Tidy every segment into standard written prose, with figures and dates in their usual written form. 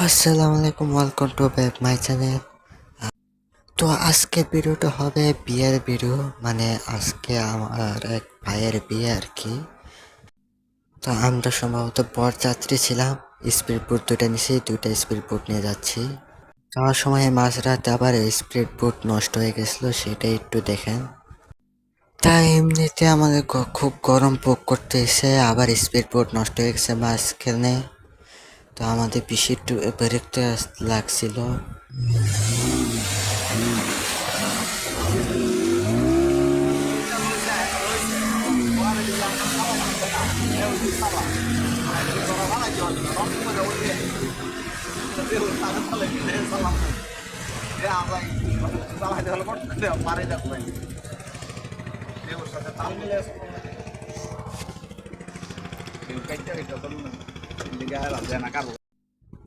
আসসালামু আলাইকুম, welcome to back my channel. তো আজকে ভিডিওটা হবে বিয়ের ভিডিও, মানে আজকে আমার এক ভাইয়ের বিয়ে আর কি। তো আমরা সম্ভবত বরযাত্রী ছিলাম, স্পিড বোট দুইটা নিছি, দুইটা স্পিড বোট নিয়ে যাচ্ছি। যাওয়ার সময় মাঝরাতে আবার স্পিড বোট নষ্ট হয়ে গেছিলো, সেটা একটু দেখেন। তাই এমনিতে আমাদের খুব গরম ভোগ করতেছে, আবার স্পিড বোট নষ্ট হয়ে গেছে মাঝখানে। তো আমাদের বেশি একটু বিরক্ত লাগছিল।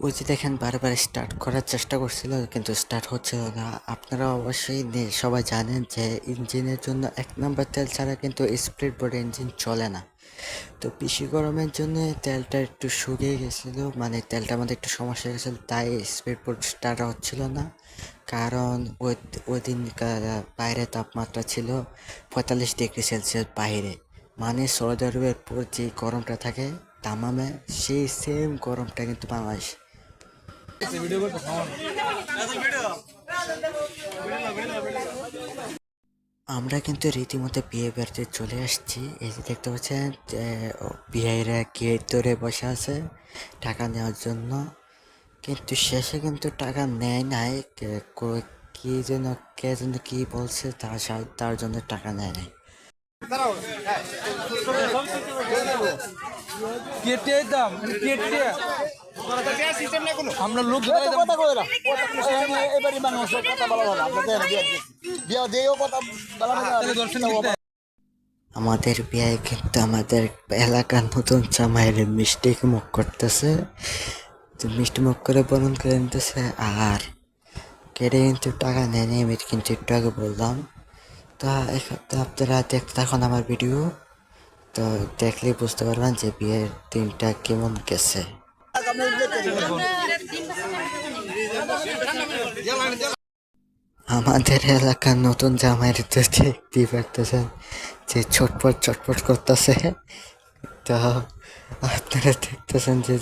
ওই যে দেখেন বারবার স্টার্ট করার চেষ্টা করছিল কিন্তু স্টার্ট হচ্ছিল না। আপনারা অবশ্যই সবাই জানেন যে ইঞ্জিনের জন্য 1 নম্বর তেল ছাড়া কিন্তু স্পিড বোট ইঞ্জিন চলে না। তো বেশি গরমের জন্য তেলটা একটু শুকিয়ে গেছিলো, মানে তেলটা আমাদের একটু সমস্যা হয়ে গেছিলো, তাই স্পিড বোট স্টার্ট হচ্ছিল না। কারণ ওই দিনকার বাইরে তাপমাত্রা ছিল 45 ডিগ্রি সেলসিয়াস বাইরে, মানে সৌদি আরবের পর যে গরমটা থাকে তামামে, সেই সেম গরমটা কিন্তু বাংলাদেশ। আমরা কিন্তু রীতিমতো বিয়ে বাড়িতে চলে আসছি। এই যে দেখতে পাচ্ছেন বিয়েরা গেট ধরে বসে আছে টাকা নেওয়ার জন্য, কিন্তু শেষে কিন্তু টাকা নেয় নাই। কি যেন কে যেন কি বলছে, তার জন্য টাকা নেয় নাই। কেটে দাম কেটে আমরা লোক কথা কই না এবারে মানুষ কথা বলা ভালো আপনাদের বিয়া দিয়েও কথা বলা ভালো। আমাদের বিয়ে কিন্তু আমাদের এলাকার নতুন জামাইয়ের মিষ্টি মুখ করতেছে, তো মিষ্টি মুখ করে বরণ করে নিতেছে। আর কেটে কিন্তু টাকা নেয় নি, আমি কিন্তু একটু আগে বললাম। তা আপনারা দেখতে থাকুন আমার ভিডিও, তো দেখলেই বুঝতে পারবেন যে বিয়ের দিনটা কেমন গেছে। আমাদের এলাকার নতুন জামাইয়ের তো দেখতেই পারতেছেন যে ছটপট ছটপট করতেছে। তো আপনারা দেখতেছেন যে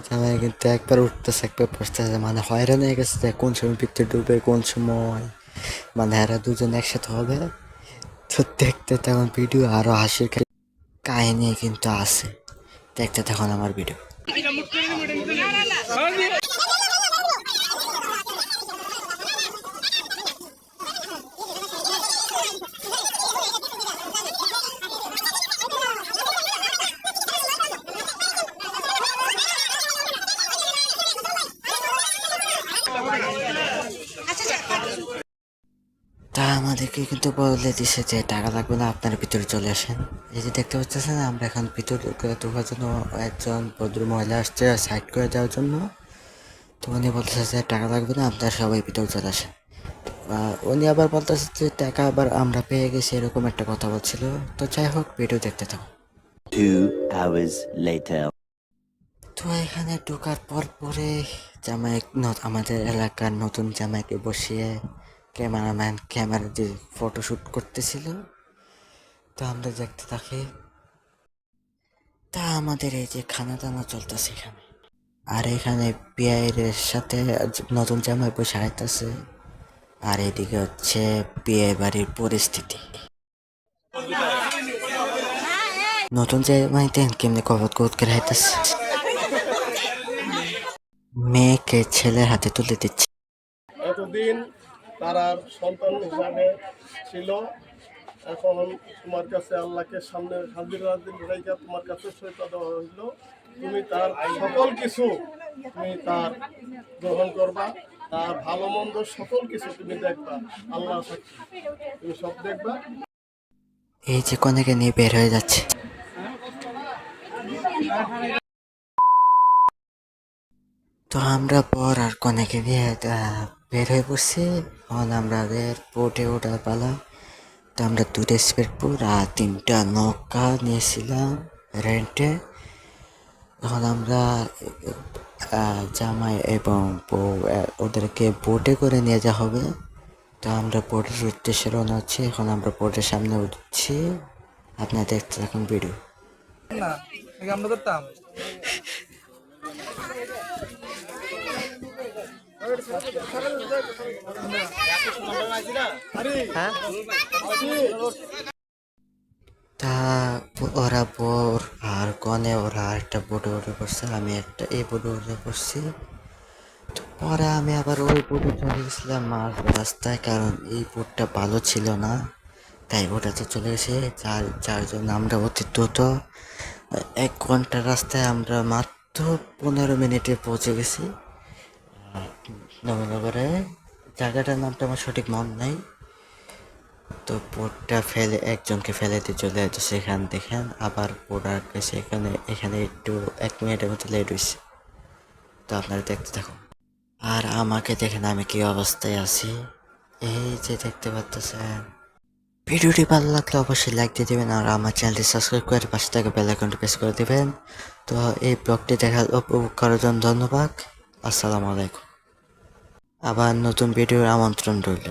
জামাই কিন্তু একবার উঠতেছে একবার বসতেছে, মানে হয়রান হয়ে গেছে যে কোন সময় ভিতরে ডুবে কোন সময়, মানে এরা দুজন একসাথে হবে। তো দেখতে তখন ভিডিও আরো হাসির কাহিনী কিন্তু আছে, দেখতে তখন আমার ভিডিও। তা আমাদেরকে কিন্তু বলে দিছে যে টাকা লাগবে না, আপনার ভিতরে চলে আসেন। এই যে দেখতে পাচ্ছেন আমরা এখন ভিতরে ঢোকার জন্য একজন ভদ্র মহিলা আসছে সাইড করে দেওয়ার জন্য। তো উনি বলতেছে যে টাকা লাগবে না, আপনারা সবাই ভিতরে চলে আসেন। উনি আবার বলতেছে যে টাকা আবার আমরা পেয়ে গেছি, এরকম একটা কথা বলছিল। তো যাই হোক, ভিডিও দেখতে থাকো। 2 hours later. তো এখানে ঢোকার পর পরে জামাই আমাদের এলাকার নতুন জামাইকে বসিয়ে ক্যামেরাম্যান ক্যামেরা দিয়ে ফটোশ্যুট করতেছিল। তো আমরা দেখতে থাকি। তা আমাদের এই যে খানা দানা চলতেছে এখানে, আর এখানে বিয়ের সাথে নতুন জামাই বসে আইতাছে। আর এদিকে হচ্ছে বিয়ে বাড়ির পরিস্থিতি। নতুন জামাই দেন কেমনি কবত কবত করে আইতাছে, মেয়েকে ছেলের হাতে তুলে দিচ্ছে। এতদিন তারা সন্তান হিসাবে ছিল, এখন তোমার কাছে আল্লাহকে সামনে হাজির রেখে তোমার কাছে সইটা দেওয়া হইল। তুমি তার সকল কিছু তুমি তার গ্রহণ করবা, তার ভালো মন্দ সকল কিছু তুমি দেখবা, আল্লাহ সাক্ষী তুমি সব দেখবা। এই যে কনেকে নিয়ে বের হয়ে যাচ্ছে। তো আমরা পর আর কনেকে নিয়ে বের হয়ে পড়ছি। এখন আমাদের বোটে ওঠার পালা। তো আমরা 2টা স্পিড বোট আর 3টা নৌকা নিয়েছিলাম রেন্টে। এখন আমরা জামাই এবং বউ ওদেরকে বোটে করে নিয়ে যাওয়া হবে। তো আমরা বোটের উদ্দেশ্যে রওনা হচ্ছি, এখন আমরা বোটের সামনে উঠছি। আপনারা দেখতে থাকুন ভিডিও। না আগে আমরা করতাম তা ওরা বোর আর কনে ওরা আরেকটা বোটে উঠে পড়ছে, আমি একটা এই বোটে উঠে পড়ছি। তো পরে আমি আবার ওই বোটে চলে গেছিলাম মাঝ রাস্তায়, কারণ এই বোটটা ভালো ছিল না, তাই ওটাতে চলে গেছে। যার জন্য আমরা অতি দ্রুত 1 ঘন্টা রাস্তায় আমরা মাত্র 15 মিনিটে পৌঁছে গেছি নবীনগরে। জায়গাটার নামটা আমার সঠিক মন নাই। তো বোটটা ফেলে একজনকে ফেলে দিয়ে চলে যেত সেখান দেখেন, আবার বোট গেছে এখানে একটু 1 মিনিটের মতো লেট হয়েছে। তো আপনারা দেখতে থাকুন। আর আমাকে দেখেন আমি কি অবস্থায় আছি, এই যে দেখতে পাচ্ছেন। ভিডিওটি ভালো লাগলে অবশ্যই লাইক দিয়ে দেবেন আর আমার চ্যানেলটি সাবস্ক্রাইব করে পাশে থেকে বেল আইকনটি প্রেস করে দেবেন। তো এই ব্লগটি দেখার উপভোগ করার জন্য ধন্যবাদ। আসসালামু আলাইকুম। আবার নতুন ভিডিওর আমন্ত্রণ রইল।